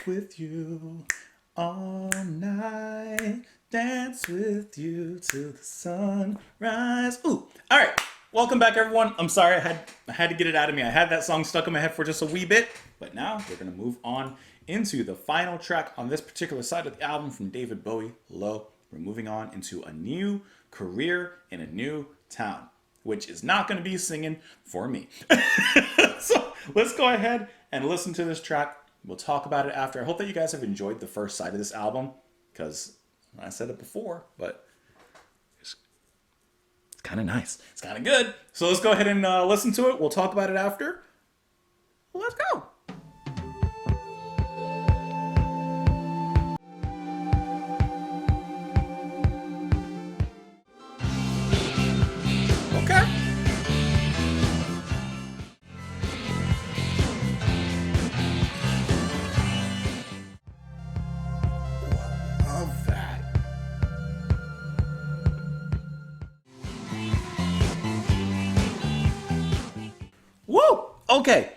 with you all night. Dance with you till the sunrise. Ooh, all right. Welcome back, everyone. I'm sorry I had to get it out of me. I had that song stuck in my head for just a wee bit, but now we're gonna move on into the final track on this particular side of the album from David Bowie, Low. We're moving on into a new career in a new town, which is not going to be singing for me. So let's go ahead and listen to this track. We'll talk about it after. I hope that you guys have enjoyed the first side of this album, because I said it before, but it's kind of nice. It's kind of good. So let's go ahead and listen to it. We'll talk about it after. Let's go. Okay. Love that. Woo! Okay.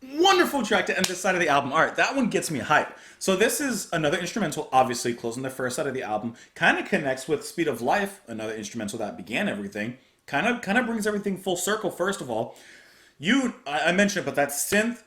Wonderful track to end this side of the album. All right, that one gets me hype. So this is another instrumental, obviously closing the first side of the album. Kind of connects with Speed of Life, another instrumental that began everything. Kind of brings everything full circle. First of all, I mentioned it, but that synth,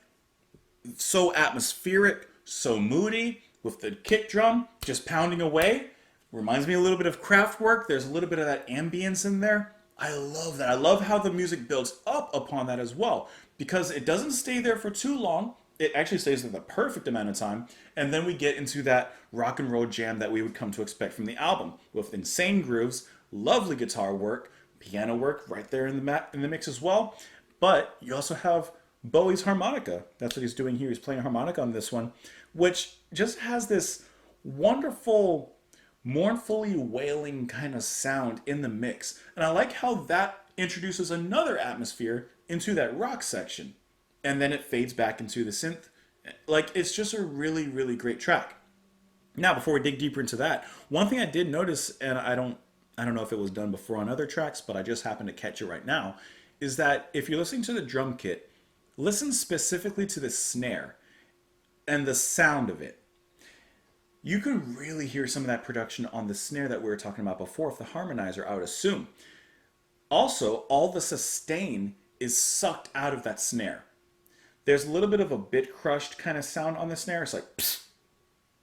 so atmospheric, so moody, with the kick drum just pounding away. Reminds me a little bit of Kraftwerk. There's a little bit of that ambience in there. I love that. I love how the music builds up upon that as well, because it doesn't stay there for too long. It actually stays there the perfect amount of time, and then we get into that rock and roll jam that we would come to expect from the album, with insane grooves, lovely guitar work, piano work right there in the mix as well. But you also have Bowie's harmonica. That's what he's doing here. He's playing harmonica on this one, which just has this wonderful, mournfully wailing kind of sound in the mix. And I like how that introduces another atmosphere into that rock section. And then it fades back into the synth. Like, it's just a really, really great track. Now, before we dig deeper into that, one thing I did notice, and I don't know if it was done before on other tracks, but I just happened to catch it right now, is that if you're listening to the drum kit, listen specifically to the snare and the sound of it. You can really hear some of that production on the snare that we were talking about before with the harmonizer, I would assume. Also, all the sustain is sucked out of that snare. There's a little bit of a bit crushed kind of sound on the snare. It's like pss,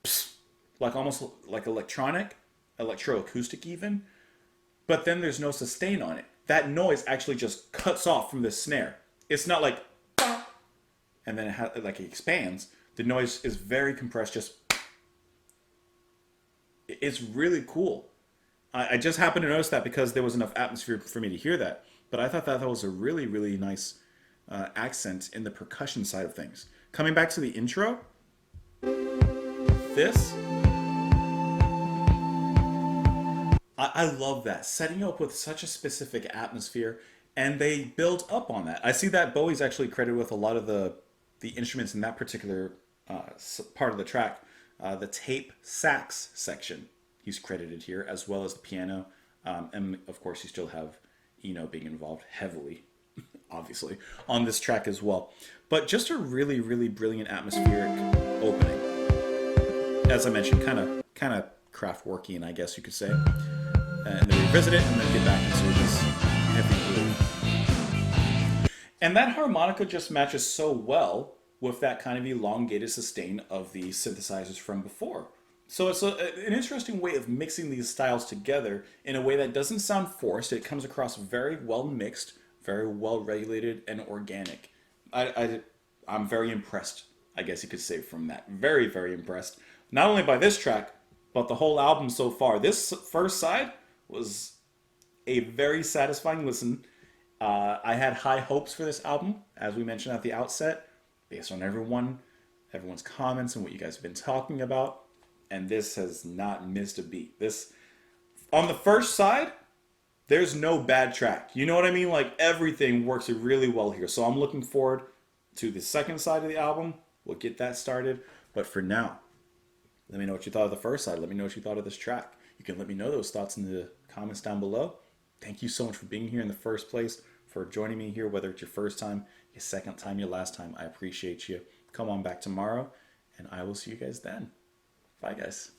pss, like almost like electroacoustic even. But then there's no sustain on it. That noise actually just cuts off from the snare. It's not like pop, and then it expands. The noise is very compressed. It's really cool. I just happened to notice that because there was enough atmosphere for me to hear that. But I thought that was a really, really nice accent in the percussion side of things. Coming back to the intro, this, I love that. Setting you up with such a specific atmosphere, and they build up on that. I see that Bowie's actually credited with a lot of the instruments in that particular part of the track. The tape sax section he's credited here, as well as the piano. And of course, you still have Eno being involved heavily, obviously, on this track as well. But just a really, really brilliant atmospheric opening. As I mentioned, kind of Kraftwerkian, I guess you could say. And then revisit it, and then get back into this heavy groove. And that harmonica just matches so well with that kind of elongated sustain of the synthesizers from before. So it's an interesting way of mixing these styles together in a way that doesn't sound forced. It comes across very well mixed, very well regulated, and organic. I'm very impressed, I guess you could say, from that. Very, very impressed. Not only by this track, but the whole album so far. This first side was a very satisfying listen. I had high hopes for this album, as we mentioned at the outset, based on everyone's comments and what you guys have been talking about. And this has not missed a beat. This, on the first side, there's no bad track. You know what I mean? Like, everything works really well here. So I'm looking forward to the second side of the album. We'll get that started. But for now, let me know what you thought of the first side. Let me know what you thought of this track. You can let me know those thoughts in the comments down below. Thank you so much for being here in the first place, for joining me here, whether it's your first time, your second time, your last time. I appreciate you. Come on back tomorrow, And I will see you guys then. Bye, guys.